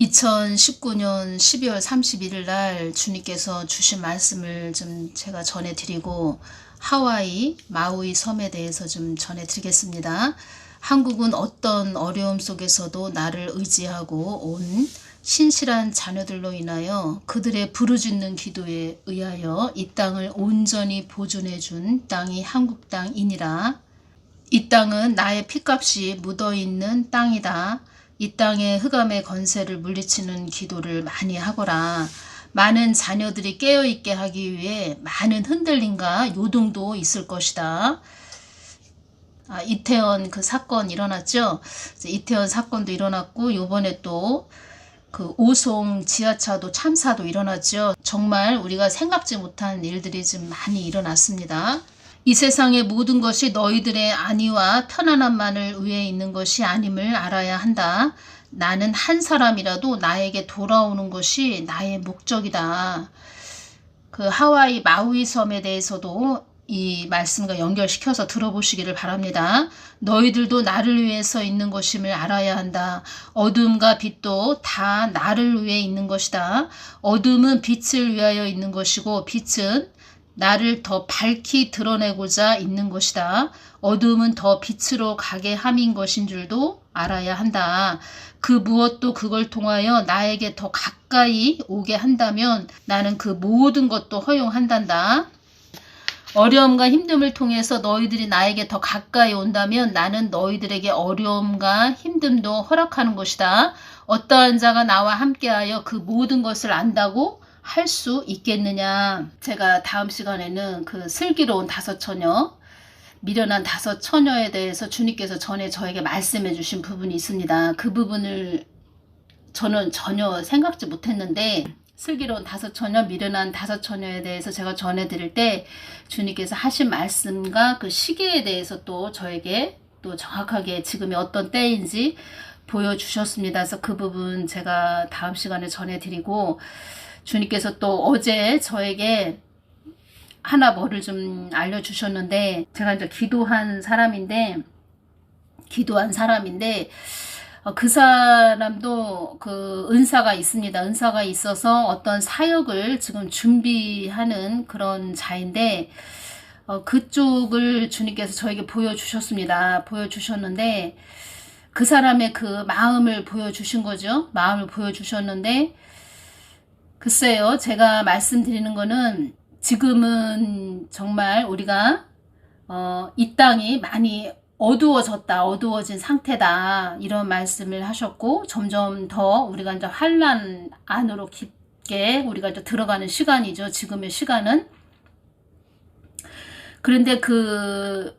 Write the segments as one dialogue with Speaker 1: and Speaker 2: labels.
Speaker 1: 2019년 12월 31일 날 주님께서 주신 말씀을 좀 제가 전해드리고 하와이 마우이 섬에 대해서 좀 전해드리겠습니다. 한국은 어떤 어려움 속에서도 나를 의지하고 온 신실한 자녀들로 인하여 그들의 부르짖는 기도에 의하여 이 땅을 온전히 보존해 준 땅이 한국 땅이니라. 이 땅은 나의 피값이 묻어있는 땅이다. 이 땅의 흑암의 권세를 물리치는 기도를 많이 하거라. 많은 자녀들이 깨어있게 하기 위해 많은 흔들림과 요동도 있을 것이다. 이태원 그 사건 일어났죠. 이태원 사건도 일어났고 요번에 또 그 오송 지하차도 참사도 일어났죠. 정말 우리가 생각지 못한 일들이 좀 많이 일어났습니다. 이 세상의 모든 것이 너희들의 안위와 편안함만을 위해 있는 것이 아님을 알아야 한다. 나는 한 사람이라도 나에게 돌아오는 것이 나의 목적이다. 그 하와이 마우이 섬에 대해서도 이 말씀과 연결시켜서 들어보시기를 바랍니다. 너희들도 나를 위해서 있는 것임을 알아야 한다. 어둠과 빛도 다 나를 위해 있는 것이다. 어둠은 빛을 위하여 있는 것이고 빛은 나를 더 밝히 드러내고자 있는 것이다. 어둠은 더 빛으로 가게 함인 것인 줄도 알아야 한다. 그 무엇도 그걸 통하여 나에게 더 가까이 오게 한다면 나는 그 모든 것도 허용한단다. 어려움과 힘듦을 통해서 너희들이 나에게 더 가까이 온다면 나는 너희들에게 어려움과 힘듦도 허락하는 것이다. 어떠한 자가 나와 함께하여 그 모든 것을 안다고 할 수 있겠느냐. 제가 다음 시간에는 그 슬기로운 다섯 처녀, 미련한 다섯 처녀에 대해서 주님께서 전에 저에게 말씀해 주신 부분이 있습니다. 그 부분을 저는 전혀 생각지 못했는데 슬기로운 다섯 처녀, 미련한 다섯 처녀에 대해서 제가 전해드릴 때 주님께서 하신 말씀과 그 시기에 대해서 또 저에게 또 정확하게 지금이 어떤 때인지 보여주셨습니다. 그래서 그 부분 제가 다음 시간에 전해드리고 주님께서 또 어제 저에게 하나 뭐를 좀 알려주셨는데 제가 이제 기도한 사람인데 그 사람도 그 은사가 있습니다. 은사가 있어서 어떤 사역을 지금 준비하는 그런 자인데 그쪽을 주님께서 저에게 보여주셨습니다. 보여주셨는데 그 사람의 그 마음을 보여주신 거죠. 마음을 보여주셨는데 글쎄요. 제가 말씀드리는 거는 지금은 정말 우리가 이 땅이 많이 어두워졌다. 어두워진 상태다. 이런 말씀을 하셨고 점점 더 우리가 이제 환난 안으로 깊게 우리가 이제 들어가는 시간이죠. 지금의 시간은. 그런데 그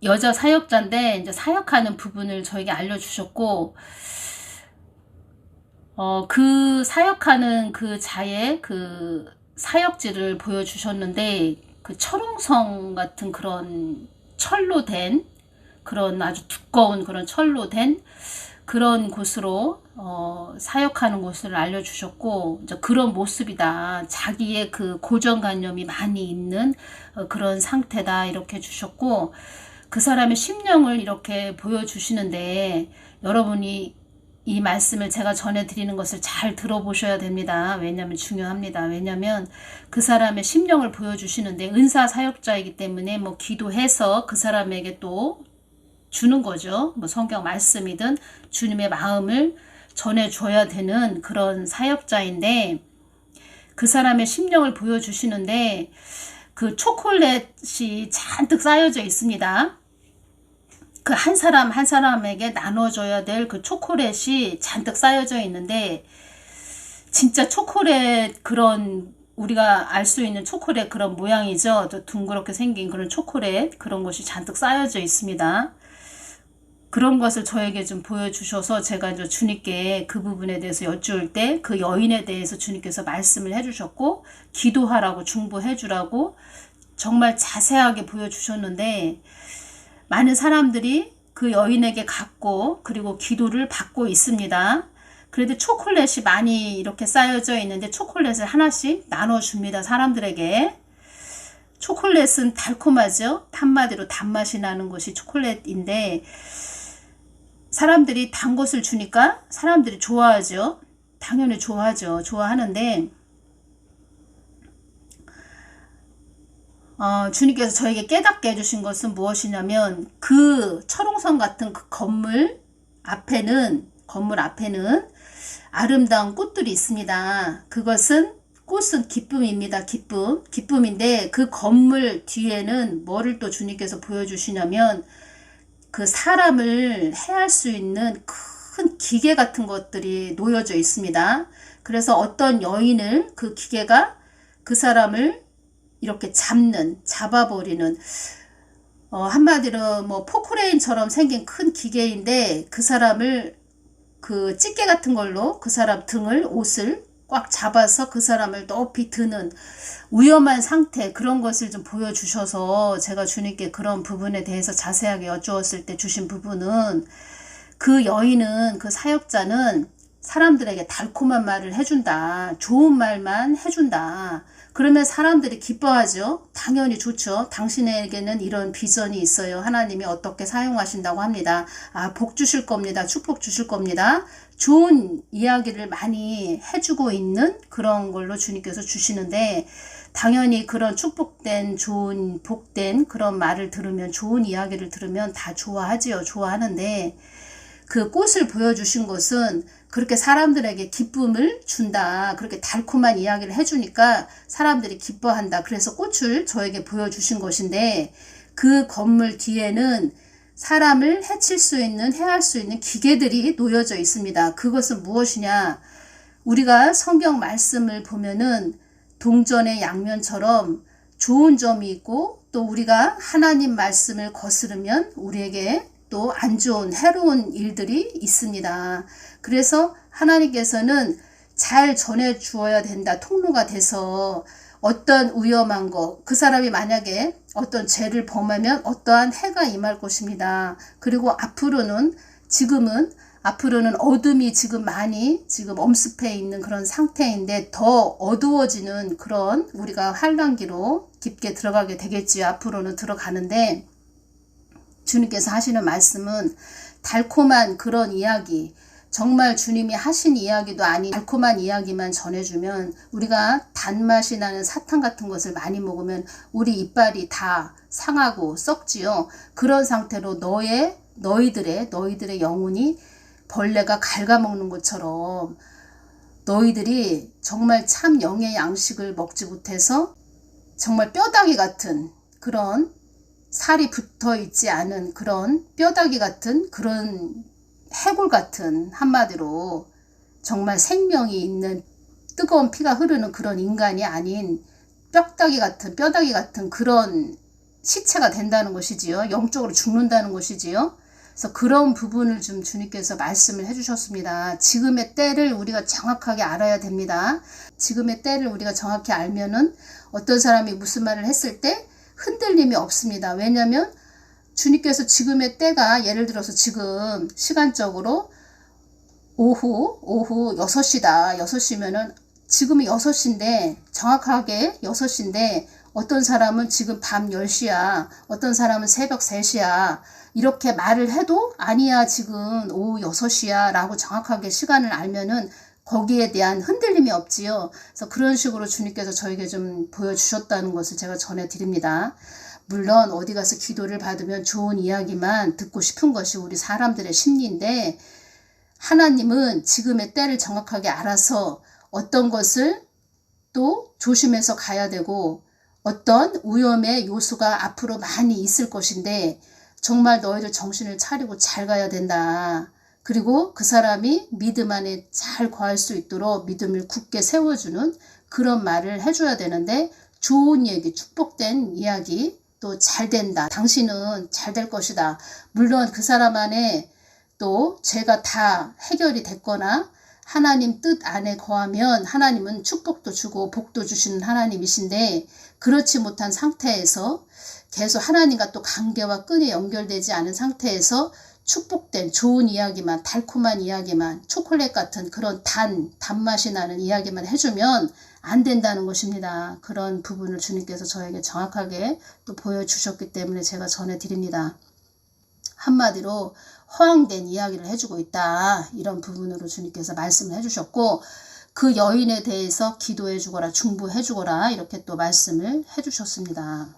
Speaker 1: 여자 사역자인데 이제 사역하는 부분을 저에게 알려주셨고 그 사역하는 그 자의 그 사역지를 보여주셨는데 그 철옹성 같은 그런 철로 된 그런 아주 두꺼운 그런 철로 된 그런 곳으로 사역하는 곳을 알려주셨고 이제 그런 모습이다. 자기의 그 고정관념이 많이 있는 그런 상태다 이렇게 주셨고 그 사람의 심령을 이렇게 보여주시는데 여러분이 이 말씀을 제가 전해드리는 것을 잘 들어보셔야 됩니다. 왜냐하면 중요합니다. 왜냐하면 그 사람의 심령을 보여주시는데 은사 사역자이기 때문에 뭐 기도해서 그 사람에게 또 주는 거죠. 뭐 성경 말씀이든 주님의 마음을 전해줘야 되는 그런 사역자인데 그 사람의 심령을 보여주시는데 그 초콜릿이 잔뜩 쌓여져 있습니다. 그 한 사람 한 사람에게 나눠줘야 될 그 초콜릿이 잔뜩 쌓여져 있는데 진짜 초콜릿 그런 우리가 알 수 있는 초콜릿 그런 모양이죠. 둥그렇게 생긴 그런 초콜릿 그런 것이 잔뜩 쌓여져 있습니다. 그런 것을 저에게 좀 보여주셔서 제가 이제 주님께 그 부분에 대해서 여쭈을 때 그 여인에 대해서 주님께서 말씀을 해주셨고 기도하라고 중보해주라고 정말 자세하게 보여주셨는데 많은 사람들이 그 여인에게 갔고 그리고 기도를 받고 있습니다. 그런데 초콜릿이 많이 이렇게 쌓여져 있는데 초콜릿을 하나씩 나눠줍니다. 사람들에게. 초콜릿은 달콤하죠. 한마디로 단맛이 나는 것이 초콜릿인데 사람들이 단 것을 주니까 사람들이 좋아하죠. 당연히 좋아하죠. 좋아하는데 주님께서 저에게 깨닫게 해주신 것은 무엇이냐면 그 철옹성 같은 그 건물 앞에는 아름다운 꽃들이 있습니다. 꽃은 기쁨입니다. 기쁨인데 그 건물 뒤에는 뭐를 또 주님께서 보여주시냐면 그 사람을 해할 수 있는 큰 기계 같은 것들이 놓여져 있습니다. 그래서 어떤 여인을 그 기계가 그 사람을 이렇게 잡아버리는, 한마디로 뭐 포크레인처럼 생긴 큰 기계인데 그 사람을 그 집게 같은 걸로 그 사람 옷을 꽉 잡아서 그 사람을 높이 드는 위험한 상태, 그런 것을 좀 보여주셔서 제가 주님께 그런 부분에 대해서 자세하게 여쭈었을 때 주신 부분은, 그 여인은, 그 사역자는 사람들에게 달콤한 말을 해준다. 좋은 말만 해준다. 그러면 사람들이 기뻐하죠. 당연히 좋죠. 당신에게는 이런 비전이 있어요. 하나님이 어떻게 사용하신다고 합니다. 복 주실 겁니다. 축복 주실 겁니다. 좋은 이야기를 많이 해주고 있는 그런 걸로 주님께서 주시는데, 당연히 그런 축복된, 좋은, 복된 그런 말을 들으면, 좋은 이야기를 들으면 다 좋아하지요. 좋아하는데, 그 꽃을 보여주신 것은 그렇게 사람들에게 기쁨을 준다. 그렇게 달콤한 이야기를 해주니까 사람들이 기뻐한다. 그래서 꽃을 저에게 보여주신 것인데, 그 건물 뒤에는 사람을 해할 수 있는 기계들이 놓여져 있습니다. 그것은 무엇이냐? 우리가 성경 말씀을 보면은 동전의 양면처럼 좋은 점이 있고, 또 우리가 하나님 말씀을 거스르면 우리에게 또 안 좋은, 해로운 일들이 있습니다. 그래서 하나님께서는 잘 전해 주어야 된다. 통로가 돼서 어떤 위험한 거, 그 사람이 만약에 어떤 죄를 범하면 어떠한 해가 임할 것입니다. 그리고 지금은 어둠이 많이 엄습해 있는 그런 상태인데, 더 어두워지는 그런, 우리가 환란기로 깊게 들어가게 되겠지요. 앞으로는 들어가는데, 주님께서 하시는 말씀은 달콤한 그런 이야기, 정말 주님이 하신 이야기도 아닌 달콤한 이야기만 전해주면, 우리가 단맛이 나는 사탕 같은 것을 많이 먹으면 우리 이빨이 다 상하고 썩지요. 그런 상태로 너희들의 영혼이 벌레가 갉아먹는 것처럼, 너희들이 정말 참 영의 양식을 먹지 못해서 정말 뼈다귀 같은, 그런 살이 붙어 있지 않은 그런 뼈다귀 같은, 그런 해골 같은, 한마디로 정말 생명이 있는 뜨거운 피가 흐르는 그런 인간이 아닌 뼈다귀 같은 그런 시체가 된다는 것이지요. 영적으로 죽는다는 것이지요. 그래서 그런 부분을 좀 주님께서 말씀을 해주셨습니다. 지금의 때를 우리가 정확하게 알아야 됩니다. 지금의 때를 우리가 정확히 알면은 어떤 사람이 무슨 말을 했을 때 흔들림이 없습니다. 왜냐하면 주님께서 지금의 때가, 예를 들어서 지금 시간적으로 오후 6시다. 6시면은 지금이 6시인데, 정확하게 6시인데, 어떤 사람은 지금 밤 10시야. 어떤 사람은 새벽 3시야. 이렇게 말을 해도 아니야, 지금 오후 6시야 라고 정확하게 시간을 알면은 거기에 대한 흔들림이 없지요. 그래서 그런 식으로 주님께서 저에게 좀 보여주셨다는 것을 제가 전해드립니다. 물론 어디 가서 기도를 받으면 좋은 이야기만 듣고 싶은 것이 우리 사람들의 심리인데, 하나님은 지금의 때를 정확하게 알아서 어떤 것을 또 조심해서 가야 되고, 어떤 위험의 요소가 앞으로 많이 있을 것인데 정말 너희들 정신을 차리고 잘 가야 된다. 그리고 그 사람이 믿음 안에 잘 거할 수 있도록 믿음을 굳게 세워주는 그런 말을 해줘야 되는데, 좋은 얘기, 축복된 이야기, 또 잘 된다. 당신은 잘 될 것이다. 물론 그 사람 안에 또 죄가 다 해결이 됐거나 하나님 뜻 안에 거하면 하나님은 축복도 주고 복도 주시는 하나님이신데, 그렇지 못한 상태에서 계속 하나님과 또 관계와 끈이 연결되지 않은 상태에서 축복된 좋은 이야기만, 달콤한 이야기만, 초콜릿 같은 그런 단맛이 나는 이야기만 해주면 안 된다는 것입니다. 그런 부분을 주님께서 저에게 정확하게 또 보여주셨기 때문에 제가 전해드립니다. 한마디로 허황된 이야기를 해주고 있다. 이런 부분으로 주님께서 말씀을 해주셨고, 그 여인에 대해서 기도해 주거라, 중보해 주거라, 이렇게 또 말씀을 해주셨습니다.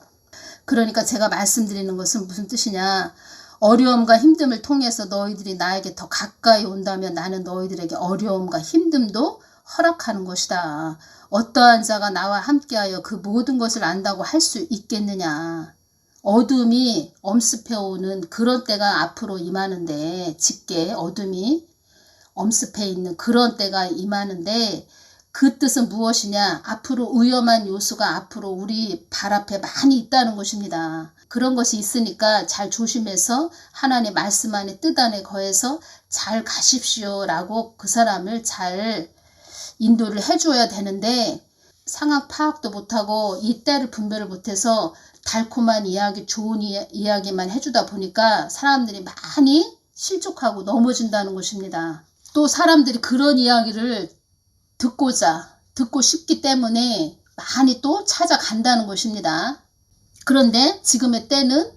Speaker 1: 그러니까 제가 말씀드리는 것은 무슨 뜻이냐, 어려움과 힘듦을 통해서 너희들이 나에게 더 가까이 온다면 나는 너희들에게 어려움과 힘듦도 허락하는 것이다. 어떠한 자가 나와 함께하여 그 모든 것을 안다고 할 수 있겠느냐. 어둠이 엄습해오는 그런 때가 앞으로 임하는데, 짙게 어둠이 엄습해 있는 그런 때가 임하는데, 그 뜻은 무엇이냐? 앞으로 위험한 요소가 앞으로 우리 발 앞에 많이 있다는 것입니다. 그런 것이 있으니까 잘 조심해서 하나님의 말씀 안에 뜻 안에 거해서 잘 가십시오 라고 그 사람을 잘 인도를 해줘야 되는데, 상황 파악도 못하고 이 때를 분별을 못해서 달콤한 이야기, 좋은 이야기만 해주다 보니까 사람들이 많이 실족하고 넘어진다는 것입니다. 또 사람들이 그런 이야기를 듣고 싶기 때문에 많이 또 찾아간다는 것입니다. 그런데 지금의 때는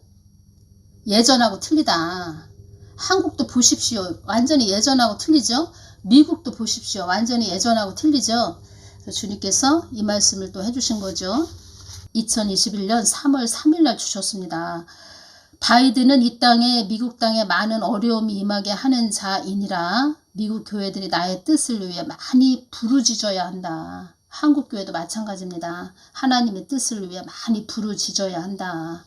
Speaker 1: 예전하고 틀리다. 한국도 보십시오. 완전히 예전하고 틀리죠. 미국도 보십시오. 완전히 예전하고 틀리죠. 그래서 주님께서 이 말씀을 또 해주신 거죠. 2021년 3월 3일 날 주셨습니다. 바이든은 이 땅에 미국 땅에 많은 어려움이 임하게 하는 자이니라. 미국 교회들이 나의 뜻을 위해 많이 부르짖어야 한다. 한국 교회도 마찬가지입니다. 하나님의 뜻을 위해 많이 부르짖어야 한다.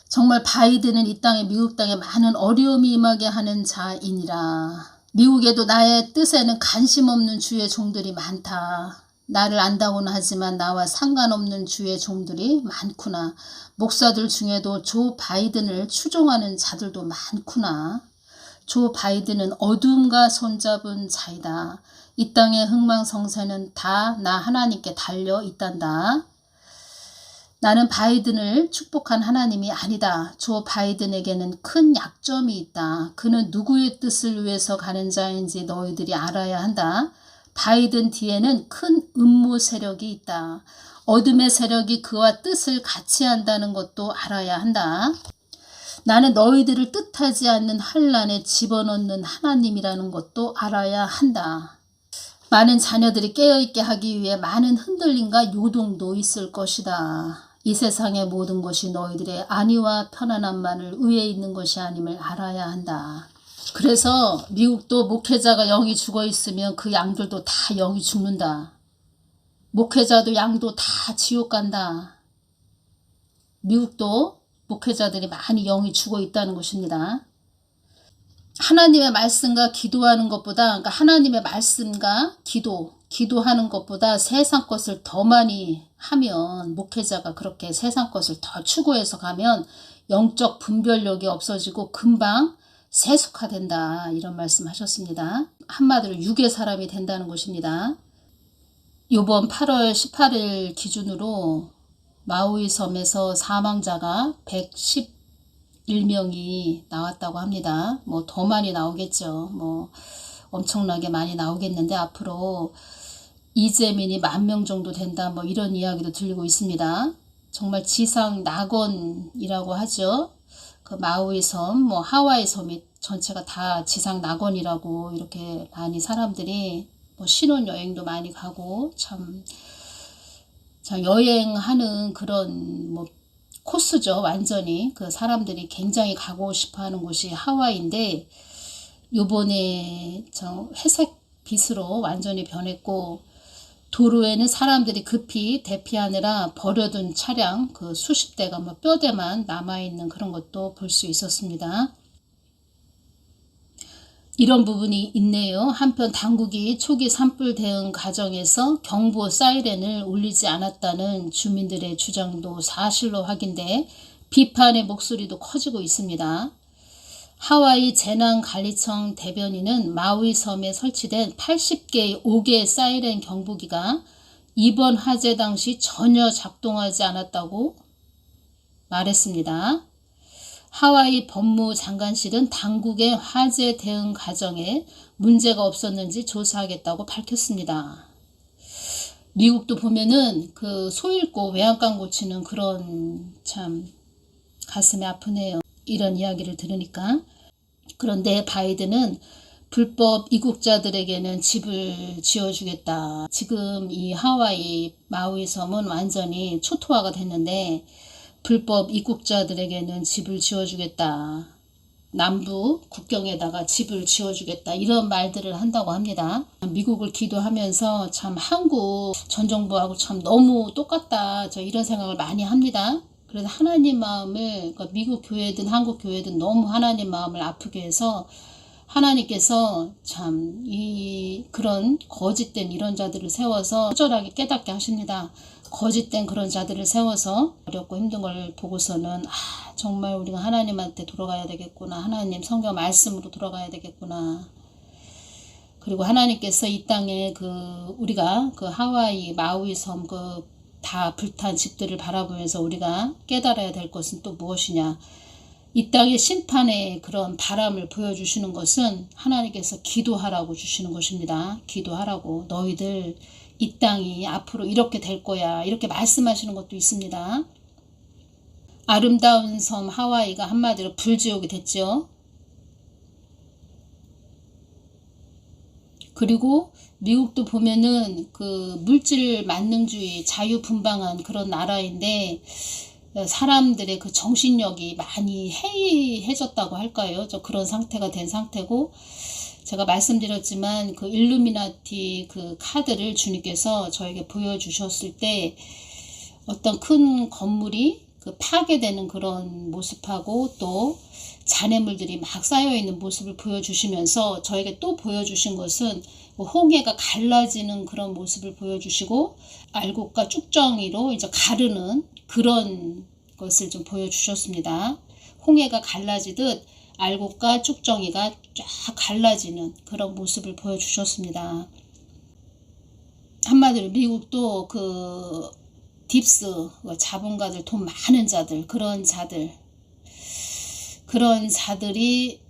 Speaker 1: 정말 바이든은 이 땅에 미국 땅에 많은 어려움이 임하게 하는 자이니라. 미국에도 나의 뜻에는 관심 없는 주의 종들이 많다. 나를 안다고는 하지만 나와 상관없는 주의 종들이 많구나. 목사들 중에도 조 바이든을 추종하는 자들도 많구나. 조 바이든은 어둠과 손잡은 자이다. 이 땅의 흥망성쇠는 다 나 하나님께 달려 있단다. 나는 바이든을 축복한 하나님이 아니다. 조 바이든에게는 큰 약점이 있다. 그는 누구의 뜻을 위해서 가는 자인지 너희들이 알아야 한다. 바이든 뒤에는 큰 음모 세력이 있다. 어둠의 세력이 그와 뜻을 같이 한다는 것도 알아야 한다. 나는 너희들을 뜻하지 않는 환난에 집어넣는 하나님이라는 것도 알아야 한다. 많은 자녀들이 깨어있게 하기 위해 많은 흔들림과 요동도 있을 것이다. 이 세상의 모든 것이 너희들의 안위와 편안함만을 위해 있는 것이 아님을 알아야 한다. 그래서 미국도 목회자가 영이 죽어 있으면 그 양들도 다 영이 죽는다. 목회자도 양도 다 지옥 간다. 미국도 목회자들이 많이 영이 죽어 있다는 것입니다. 하나님의 말씀과 기도하는 것보다, 그러니까 하나님의 말씀과 기도하는 것보다 세상 것을 더 많이 하면, 목회자가 그렇게 세상 것을 더 추구해서 가면 영적 분별력이 없어지고 금방 세속화된다. 이런 말씀 하셨습니다. 한마디로 육의 사람이 된다는 것입니다. 이번 8월 18일 기준으로 마우이 섬에서 사망자가 111명이 나왔다고 합니다. 뭐 더 많이 나오겠죠. 뭐 엄청나게 많이 나오겠는데 앞으로 이재민이 10,000명 정도 된다. 뭐 이런 이야기도 들리고 있습니다. 정말 지상 낙원이라고 하죠. 그 마우이 섬, 뭐 하와이 섬이 전체가 다 지상 낙원이라고 이렇게 많이 사람들이 뭐 신혼여행도 많이 가고 참 여행하는 그런 뭐 코스죠. 완전히 그 사람들이 굉장히 가고 싶어하는 곳이 하와이인데 요번에 회색빛으로 완전히 변했고 도로에는 사람들이 급히 대피하느라 버려둔 차량 그 수십 대가 뭐 뼈대만 남아있는 그런 것도 볼 수 있었습니다. 이런 부분이 있네요. 한편 당국이 초기 산불 대응 과정에서 경보 사이렌을 울리지 않았다는 주민들의 주장도 사실로 확인돼 비판의 목소리도 커지고 있습니다. 하와이 재난관리청 대변인은 마우이 섬에 설치된 80개의 5개의 사이렌 경보기가 이번 화재 당시 전혀 작동하지 않았다고 말했습니다. 하와이 법무장관실은 당국의 화재 대응 과정에 문제가 없었는지 조사하겠다고 밝혔습니다. 미국도 보면은 그 소잃고 외양간 고치는 그런 참 가슴이 아프네요. 이런 이야기를 들으니까. 그런데 바이든은 불법 입국자들에게는 집을 지어주겠다. 지금 이 하와이 마우이 섬은 완전히 초토화가 됐는데 불법 입국자들에게는 집을 지어주겠다. 남부 국경에다가 집을 지어주겠다. 이런 말들을 한다고 합니다. 미국을 기도하면서 참 한국 전 정부하고 참 너무 똑같다. 저 이런 생각을 많이 합니다. 그래서 하나님 마음을, 그러니까 미국 교회든 한국 교회든 너무 하나님 마음을 아프게 해서 하나님께서 참 그런 거짓된 이런 자들을 세워서 처절하게 깨닫게 하십니다. 거짓된 그런 자들을 세워서 어렵고 힘든 걸 보고서는 정말 우리가 하나님한테 돌아가야 되겠구나. 하나님 성경 말씀으로 돌아가야 되겠구나. 그리고 하나님께서 이 땅에 우리가 하와이 마우이 섬 다 불탄 집들을 바라보면서 우리가 깨달아야 될 것은 또 무엇이냐. 이 땅의 심판의 그런 바람을 보여주시는 것은 하나님께서 기도하라고 주시는 것입니다. 기도하라고. 너희들 이 땅이 앞으로 이렇게 될 거야. 이렇게 말씀하시는 것도 있습니다. 아름다운 섬 하와이가 한마디로 불지옥이 됐죠. 그리고 미국도 보면은 물질 만능주의 자유분방한 그런 나라인데 사람들의 정신력이 많이 해이해졌다고 할까요? 그런 상태가 된 상태고, 제가 말씀드렸지만 일루미나티 카드를 주님께서 저에게 보여주셨을 때 어떤 큰 건물이 파괴되는 그런 모습하고 또 잔해물들이 막 쌓여있는 모습을 보여주시면서 저에게 또 보여주신 것은 홍해가 갈라지는 그런 모습을 보여주시고 알곡과 쭉정이로 이제 가르는 그런 것을 좀 보여주셨습니다. 홍해가 갈라지듯 알곡과 쭉정이가 쫙 갈라지는 그런 모습을 보여주셨습니다. 한마디로 미국도 딥스, 자본가들, 돈 많은 자들, 그런 자들이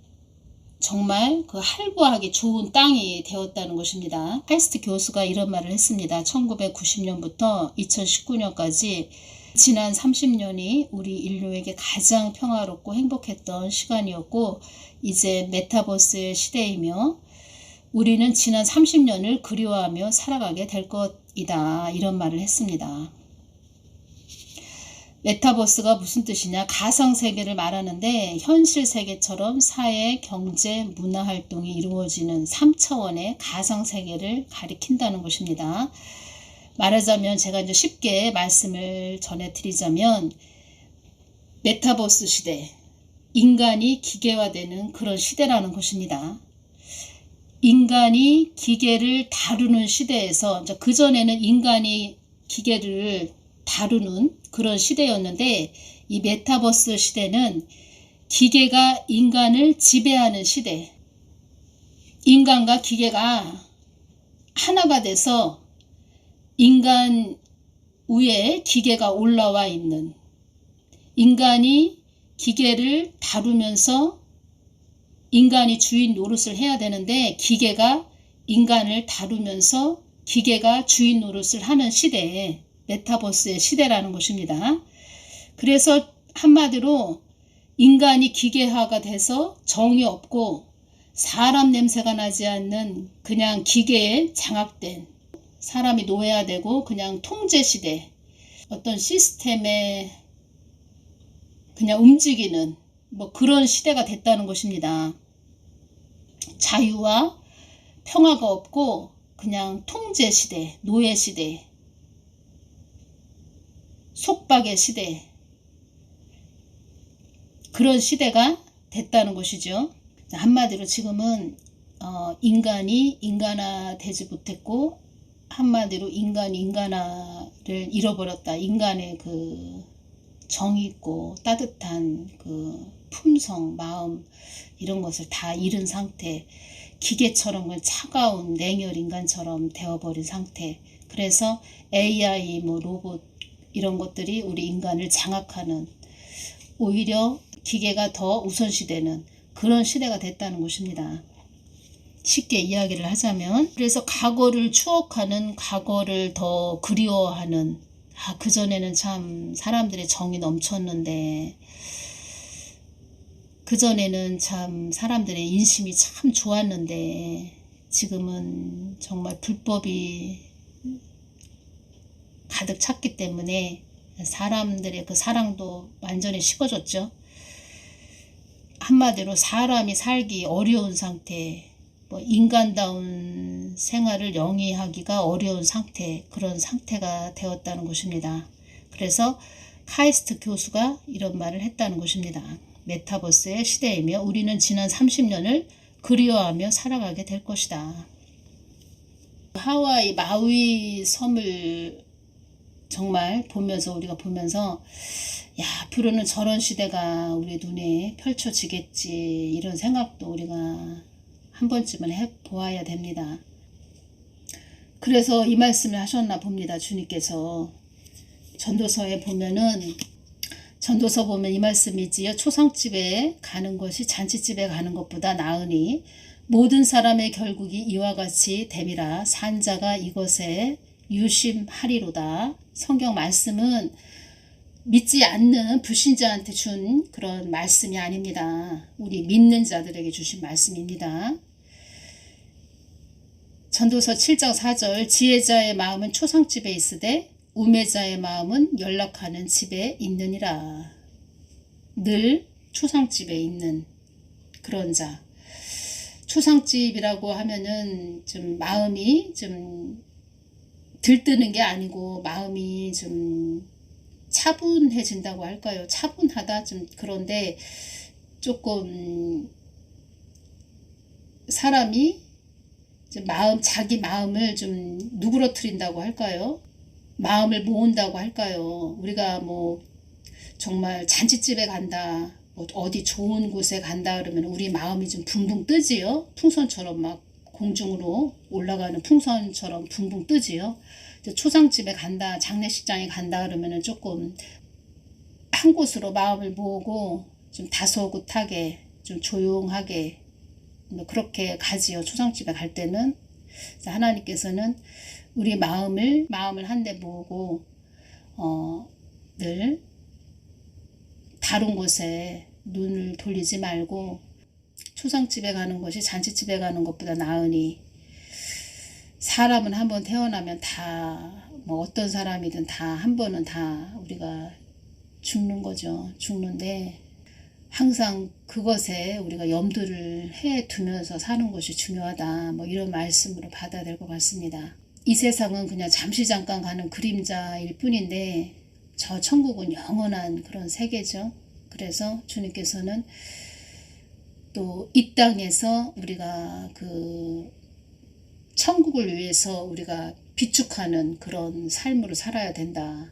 Speaker 1: 정말 할구하기 좋은 땅이 되었다는 것입니다. 카이스트 교수가 이런 말을 했습니다. 1990년부터 2019년까지 지난 30년이 우리 인류에게 가장 평화롭고 행복했던 시간이었고 이제 메타버스의 시대이며 우리는 지난 30년을 그리워하며 살아가게 될 것이다. 이런 말을 했습니다. 메타버스가 무슨 뜻이냐? 가상세계를 말하는데 현실 세계처럼 사회, 경제, 문화 활동이 이루어지는 3차원의 가상세계를 가리킨다는 것입니다. 말하자면 제가 이제 쉽게 말씀을 전해드리자면 메타버스 시대, 인간이 기계화되는 그런 시대라는 것입니다. 인간이 기계를 다루는 시대에서 그전에는 인간이 기계를 다루는 그런 시대였는데 이 메타버스 시대는 기계가 인간을 지배하는 시대, 인간과 기계가 하나가 돼서 인간 위에 기계가 올라와 있는, 인간이 기계를 다루면서 인간이 주인 노릇을 해야 되는데 기계가 인간을 다루면서 기계가 주인 노릇을 하는 시대에 메타버스의 시대라는 것입니다. 그래서 한마디로 인간이 기계화가 돼서 정이 없고 사람 냄새가 나지 않는 그냥 기계에 장악된, 사람이 노예화되고 그냥 통제시대, 어떤 시스템에 그냥 움직이는 그런 시대가 됐다는 것입니다. 자유와 평화가 없고 그냥 통제시대, 노예시대, 속박의 시대, 그런 시대가 됐다는 것이죠. 한마디로 지금은 인간이 인간화되지 못했고 한마디로 인간이 인간화를 잃어버렸다. 인간의 정이 있고 따뜻한 품성, 마음 이런 것을 다 잃은 상태, 기계처럼 차가운 냉혈 인간처럼 되어버린 상태. 그래서 AI, 로봇 이런 것들이 우리 인간을 장악하는, 오히려 기계가 더 우선시되는 그런 시대가 됐다는 것입니다. 쉽게 이야기를 하자면, 그래서 과거를 추억하는, 과거를 더 그리워하는, 그전에는 참 사람들의 정이 넘쳤는데 그전에는 참 사람들의 인심이 참 좋았는데 지금은 정말 불법이 가득 찼기 때문에 사람들의 그 사랑도 완전히 식어졌죠. 한마디로 사람이 살기 어려운 상태, 뭐 인간다운 생활을 영위하기가 어려운 상태, 그런 상태가 되었다는 것입니다. 그래서 카이스트 교수가 이런 말을 했다는 것입니다. 메타버스의 시대이며 우리는 지난 30년을 그리워하며 살아가게 될 것이다. 하와이 마우이 섬을 정말 우리가 보면서 야, 앞으로는 저런 시대가 우리 눈에 펼쳐지겠지, 이런 생각도 우리가 한 번쯤은 해보아야 됩니다. 그래서 이 말씀을 하셨나 봅니다. 주님께서 전도서에 보면은, 전도서 보면 이 말씀이지요. 초상집에 가는 것이 잔치집에 가는 것보다 나으니 모든 사람의 결국이 이와 같이 됨이라. 산자가 이것에 유심하리로다. 성경 말씀은 믿지 않는 불신자한테 준 그런 말씀이 아닙니다. 우리 믿는 자들에게 주신 말씀입니다. 전도서 7장 4절, 지혜자의 마음은 초상집에 있으되 우매자의 마음은 연락하는 집에 있느니라. 늘 초상집에 있는 그런 자. 초상집이라고 하면은 좀 마음이 좀 들뜨는 게 아니고 마음이 좀 차분해진다고 할까요? 차분하다, 좀 그런데 조금 사람이 좀 자기 마음을 좀 누그러뜨린다고 할까요? 마음을 모은다고 할까요? 우리가 뭐 정말 잔치집에 간다, 뭐 어디 좋은 곳에 간다 그러면 우리 마음이 좀 붕붕 뜨지요. 풍선처럼 막 공중으로 올라가는 풍선처럼 붕붕 뜨지요. 초상집에 간다, 장례식장에 간다 그러면은 조금 한 곳으로 마음을 모으고 좀 다소곳하게, 좀 조용하게 뭐 그렇게 가지요. 초상집에 갈 때는. 그래서 하나님께서는 우리 마음을 한데 모으고 늘 다른 곳에 눈을 돌리지 말고 초상집에 가는 것이 잔치집에 가는 것보다 나으니. 사람은 한번 태어나면 다 뭐 어떤 사람이든 다 한 번은 다 우리가 죽는 거죠. 죽는데 항상 그것에 우리가 염두를 해 두면서 사는 것이 중요하다, 뭐 이런 말씀으로 받아야 될 것 같습니다. 이 세상은 그냥 잠시 잠깐 가는 그림자일 뿐인데 저 천국은 영원한 그런 세계죠. 그래서 주님께서는 또 이 땅에서 우리가 그 천국을 위해서 우리가 비축하는 그런 삶으로 살아야 된다.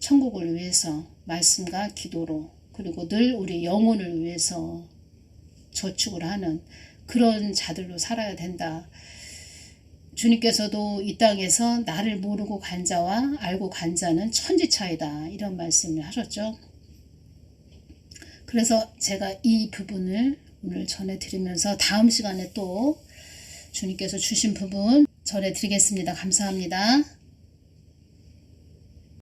Speaker 1: 천국을 위해서 말씀과 기도로, 그리고 늘 우리 영혼을 위해서 저축을 하는 그런 자들로 살아야 된다. 주님께서도 이 땅에서 나를 모르고 간 자와 알고 간 자는 천지 차이다, 이런 말씀을 하셨죠. 그래서 제가 이 부분을 오늘 전해드리면서 다음 시간에 또 주님께서 주신 부분 전해드리겠습니다. 감사합니다.